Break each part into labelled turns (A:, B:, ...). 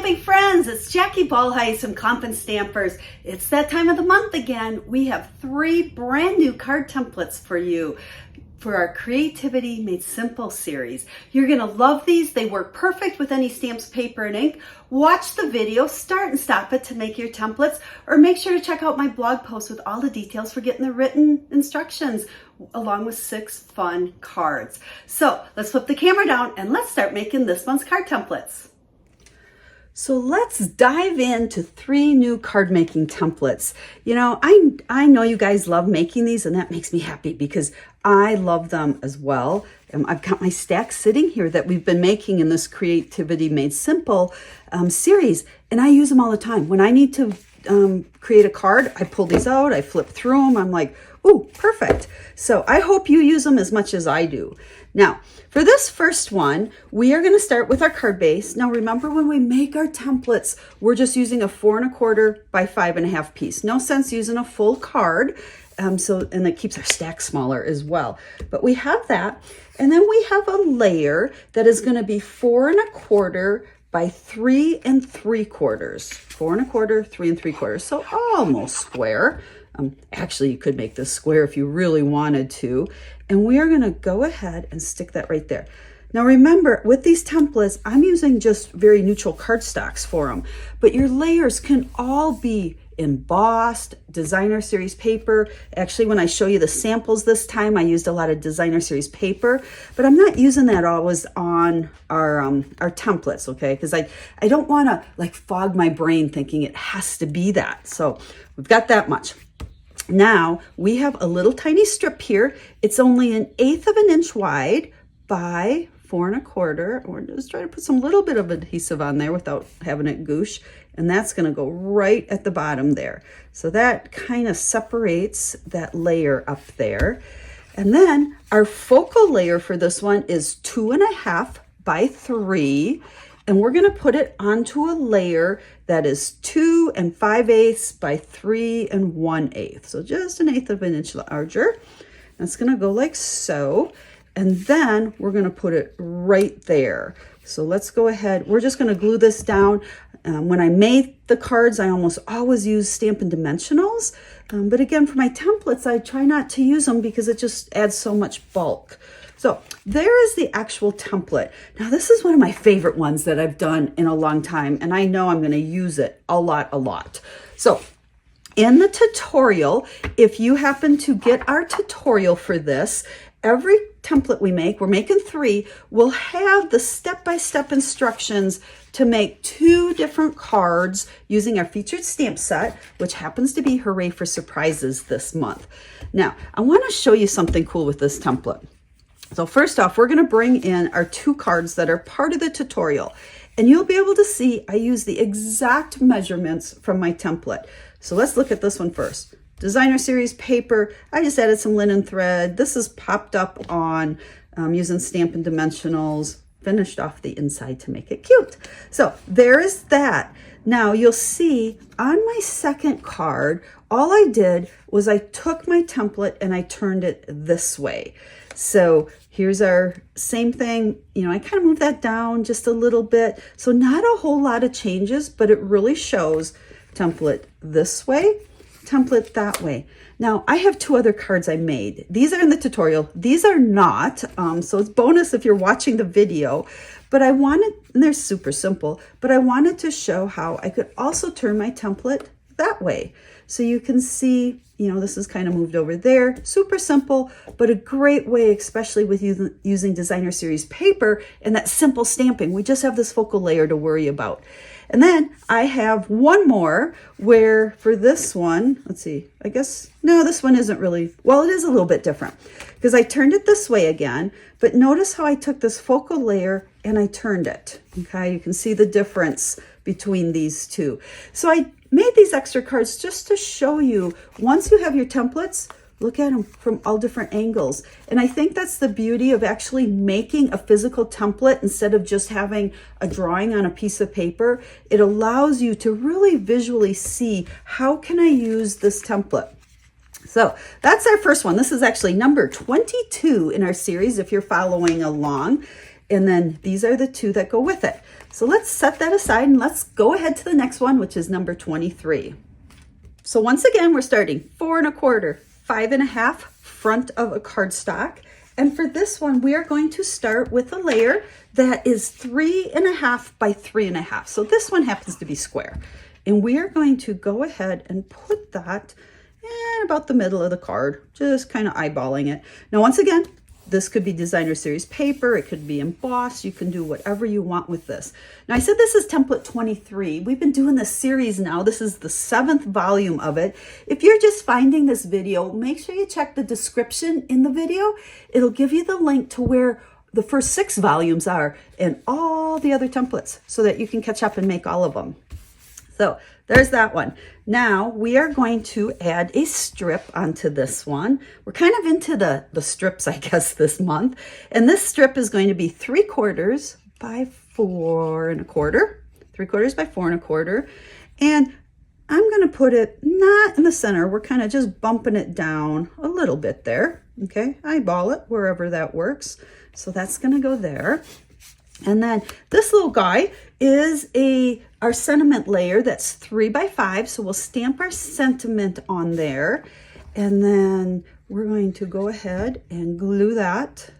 A: stamping friends, it's Jackie Ballheis from Comp & Stampers. It's that time of the month again. We have 3 brand new card templates for you for our Creativity Made Simple series. You're gonna love these. They work perfect with any stamps, paper, and ink. Watch the video, start and stop it to make your templates, or make sure to check out my blog post with all the details for getting the written instructions, along with 6 fun cards. So let's flip the camera down and let's start making this month's card templates. So let's dive into 3 new card making templates. You know, I know you guys love making these, and that makes me happy because I love them as well. I've got my stack sitting here that we've been making in this Creativity Made Simple series, and I use them all the time. When I need to create a card, I pull these out, I flip through them, I'm like, ooh, perfect. So I hope you use them as much as I do. Now, for this first one, we are going to start with our card base. Now, remember when we make our templates, we're just using a 4 1/4 by 5 1/2 piece. No sense using a full card. And it keeps our stack smaller as well. But we have that. And then we have a layer that is going to be 4 1/4 by 3 3/4. 4 1/4, 3 3/4. So almost square. Actually, you could make this square if you really wanted to. And we are going to go ahead and stick that right there. Now remember, with these templates, I'm using just very neutral cardstocks for them. But your layers can all be embossed, designer series paper. Actually, when I show you the samples this time, I used a lot of designer series paper. But I'm not using that always on our templates, okay? Because I don't want to like fog my brain thinking it has to be that. So we've got that much. Now we have a little tiny strip here. It's only 1/8 of an inch wide by 4 1/4. We're just trying to put some little bit of adhesive on there without having it goosh. And that's going to go right at the bottom there. So that kind of separates that layer up there. And then our focal layer for this one is 2 1/2 by 3. And we're going to put it onto a layer that is 2 5/8 by 3 1/8. So just 1/8 of an inch larger. That's going to go like so. And then we're going to put it right there. So let's go ahead. We're just going to glue this down. When I made the cards, I almost always use Stampin' Dimensionals. But again, for my templates, I try not to use them because it just adds so much bulk. So there is the actual template. Now this is one of my favorite ones that I've done in a long time, and I know I'm going to use it a lot. So in the tutorial, if you happen to get our tutorial for this, every template we make, we're making 3, will have the step-by-step instructions to make 2 different cards using our featured stamp set, which happens to be Hooray for Surprises this month. Now, I want to show you something cool with this template. So first off, we're going to bring in our 2 cards that are part of the tutorial. And you'll be able to see I use the exact measurements from my template. So let's look at this one first. Designer series paper. I just added some linen thread. This is popped up on using Stampin' Dimensionals. Finished off the inside to make it cute. So there is that. Now you'll see on my second card, all I did was I took my template and I turned it this way. So here's our same thing. You know, I kind of moved that down just a little bit. So not a whole lot of changes, but it really shows template this way, template that way. Now I have 2 other cards I made. These are in the tutorial. These are not, so it's bonus if you're watching the video, but I wanted, and they're super simple, but I wanted to show how I could also turn my template that way. So you can see, you know, this is kind of moved over there. Super simple, but a great way, especially with using designer series paper and that simple stamping. We just have this focal layer to worry about. And then I have one more where for this one, let's see, I guess, no, this one isn't really, well, it is a little bit different because I turned it this way again, but notice how I took this focal layer and I turned it. Okay, you can see the difference between these 2. So I made these extra cards just to show you, once you have your templates, look at them from all different angles. And I think that's the beauty of actually making a physical template instead of just having a drawing on a piece of paper. It allows you to really visually see, how can I use this template? So that's our first one. This is actually number 22 in our series, if you're following along. And then these are the two that go with it. So let's set that aside and let's go ahead to the next one, which is number 23. So once again, we're starting 4 1/4, 5 1/2 front of a cardstock. And for this one, we are going to start with a layer that is 3 1/2 by 3 1/2. So this one happens to be square. And we are going to go ahead and put that in about the middle of the card, just kind of eyeballing it. Now, once again, this could be designer series paper. It could be embossed. You can do whatever you want with this. Now, I said this is template 23. We've been doing this series now. This is the 7th volume of it. If you're just finding this video, make sure you check the description in the video. It'll give you the link to where the first 6 volumes are and all the other templates so that you can catch up and make all of them. So there's that one. Now we are going to add a strip onto this one. We're kind of into the strips, I guess, this month. And this strip is going to be 3/4 by 4 1/4. 3/4 by 4 1/4. And I'm going to put it not in the center. We're kind of just bumping it down a little bit there. Okay, eyeball it wherever that works. So that's going to go there. And then this little guy is our sentiment layer that's 3 by 5. So we'll stamp our sentiment on there. And then we're going to go ahead and glue that,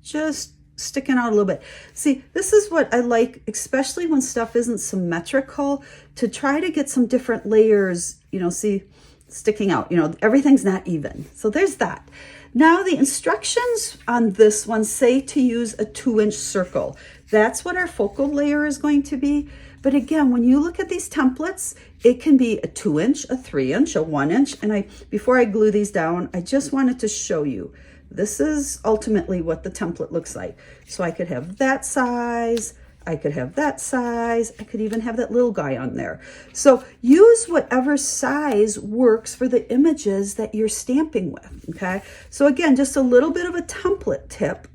A: just sticking out a little bit. See, this is what I like, especially when stuff isn't symmetrical, to try to get some different layers, see, sticking out. Everything's not even. So there's that. Now the instructions on this one say to use a 2-inch circle. That's what our focal layer is going to be. But again, when you look at these templates, it can be a 2-inch, a 3-inch, a 1-inch. And before I glue these down, I just wanted to show you. This is ultimately what the template looks like. So I could have that size, I could have that size, I could even have that little guy on there. So use whatever size works for the images that you're stamping with, okay? So again, just a little bit of a template tip.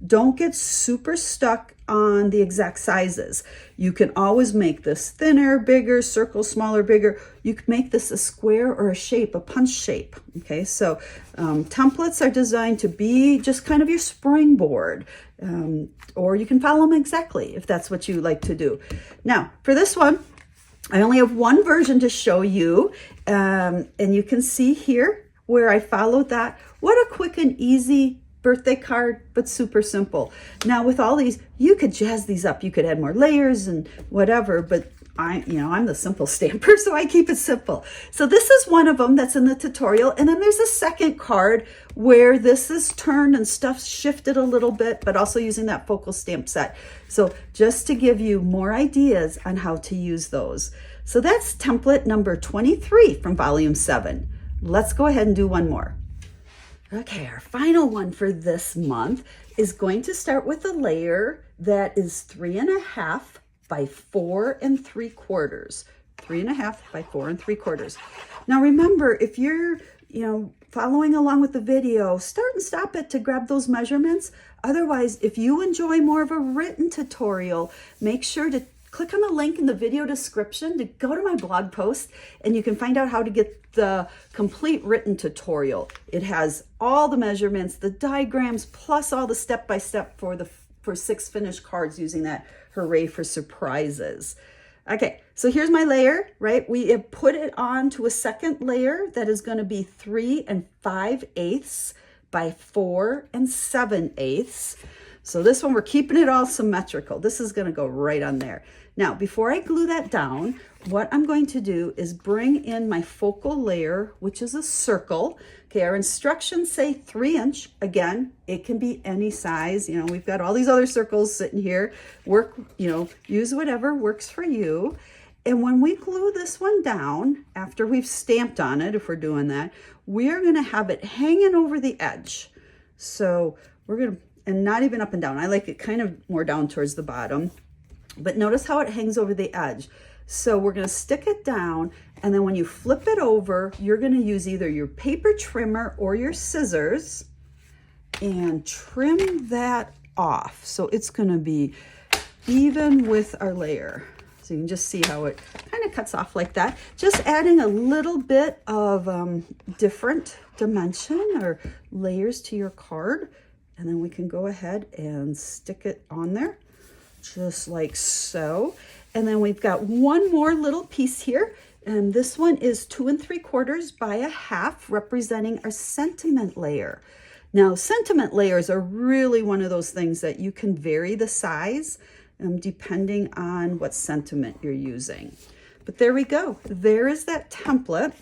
A: Don't get super stuck on the exact sizes. You can always make this thinner, bigger, circle, smaller, bigger. You can make this a square or a shape, a punch shape, okay? So templates are designed to be just kind of your springboard, or you can follow them exactly if that's what you like to do. Now, for this one, I only have one version to show you, and you can see here where I followed that. What a quick and easy birthday card, but super simple. Now with all these, you could jazz these up. You could add more layers and whatever, but I'm the simple stamper, so I keep it simple. So this is one of them that's in the tutorial. And then there's a second card where this is turned and stuff shifted a little bit, but also using that focal stamp set. So just to give you more ideas on how to use those. So that's template number 23 from volume 7. Let's go ahead and do one more. Okay, our final one for this month is going to start with a layer that is 3 1/2 by 4 3/4. 3 1/2 by 4 3/4. Now remember, if you're, following along with the video, start and stop it to grab those measurements. Otherwise, if you enjoy more of a written tutorial, make sure to click on the link in the video description to go to my blog post, and you can find out how to get the complete written tutorial. It has all the measurements, the diagrams, plus all the step-by-step for 6 finished cards using that Hooray for surprises. Okay, so here's my layer, right? We have put it on to a second layer that is going to be 3 5/8 by 4 7/8. So this one, we're keeping it all symmetrical. This is going to go right on there. Now, before I glue that down, what I'm going to do is bring in my focal layer, which is a circle. Okay, our instructions say 3-inch. Again, it can be any size. We've got all these other circles sitting here. Use whatever works for you. And when we glue this one down, after we've stamped on it, if we're doing that, we're going to have it hanging over the edge. So we're going to, and not even up and down. I like it kind of more down towards the bottom. But notice how it hangs over the edge. So we're going to stick it down, and then when you flip it over, you're going to use either your paper trimmer or your scissors and trim that off. So it's going to be even with our layer. So you can just see how it kind of cuts off like that. Just adding a little bit of different dimension or layers to your card. And then we can go ahead and stick it on there, just like so. And then we've got one more little piece here. And this one is 2 3/4 by 1/2, representing our sentiment layer. Now, sentiment layers are really one of those things that you can vary the size depending on what sentiment you're using. But there we go. There is that template.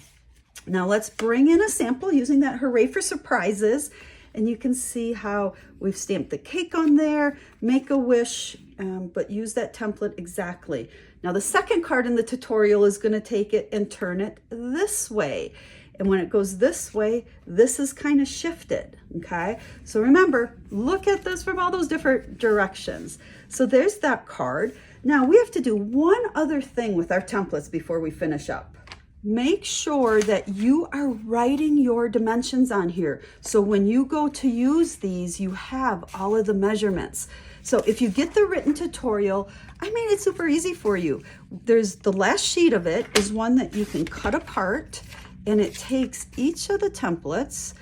A: Now let's bring in a sample using that Hooray for Surprises. And you can see how we've stamped the cake on there, make a wish, but use that template exactly. Now the second card in the tutorial is going to take it and turn it this way. And when it goes this way, this is kind of shifted, okay? So remember, look at this from all those different directions. So there's that card. Now we have to do one other thing with our templates before we finish up. Make sure that you are writing your dimensions on here. So when you go to use these, you have all of the measurements. So if you get the written tutorial, I made it super easy for you. There's the last sheet of it is one that you can cut apart, and it takes each of the templates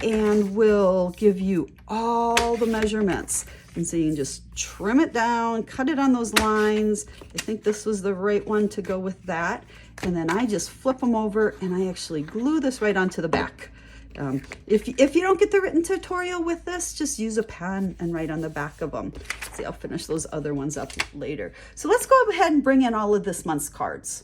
A: and will give you all the measurements. And so you can just trim it down, cut it on those lines. I think this was the right one to go with that. And then I just flip them over and I actually glue this right onto the back. If you don't get the written tutorial with this, just use a pen and write on the back of them. See, I'll finish those other ones up later. So let's go ahead and bring in all of this month's cards.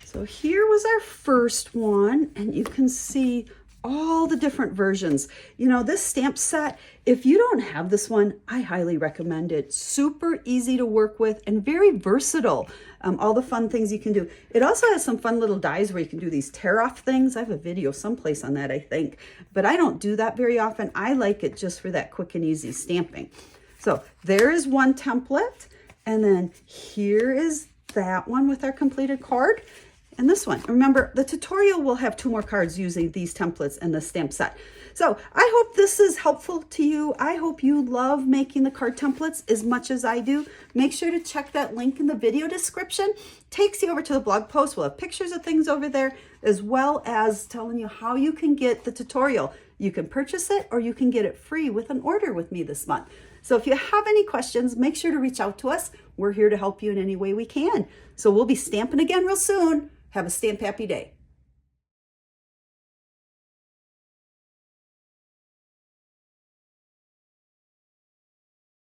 A: So here was our first one, and you can see all the different versions. You know, this stamp set, if you don't have this one, I highly recommend it. Super easy to work with and very versatile. All the fun things you can do. It also has some fun little dies where you can do these tear off things. I have a video someplace on that, I think, but I don't do that very often. I like it just for that quick and easy stamping. So there is one template, and then here is that one with our completed card. And this one, remember, the tutorial will have 2 more cards using these templates and the stamp set. So I hope this is helpful to you. I hope you love making the card templates as much as I do. Make sure to check that link in the video description. Takes you over to the blog post. We'll have pictures of things over there, as well as telling you how you can get the tutorial. You can purchase it or you can get it free with an order with me this month. So if you have any questions, make sure to reach out to us. We're here to help you in any way we can. So we'll be stamping again real soon. Have a stamp happy day.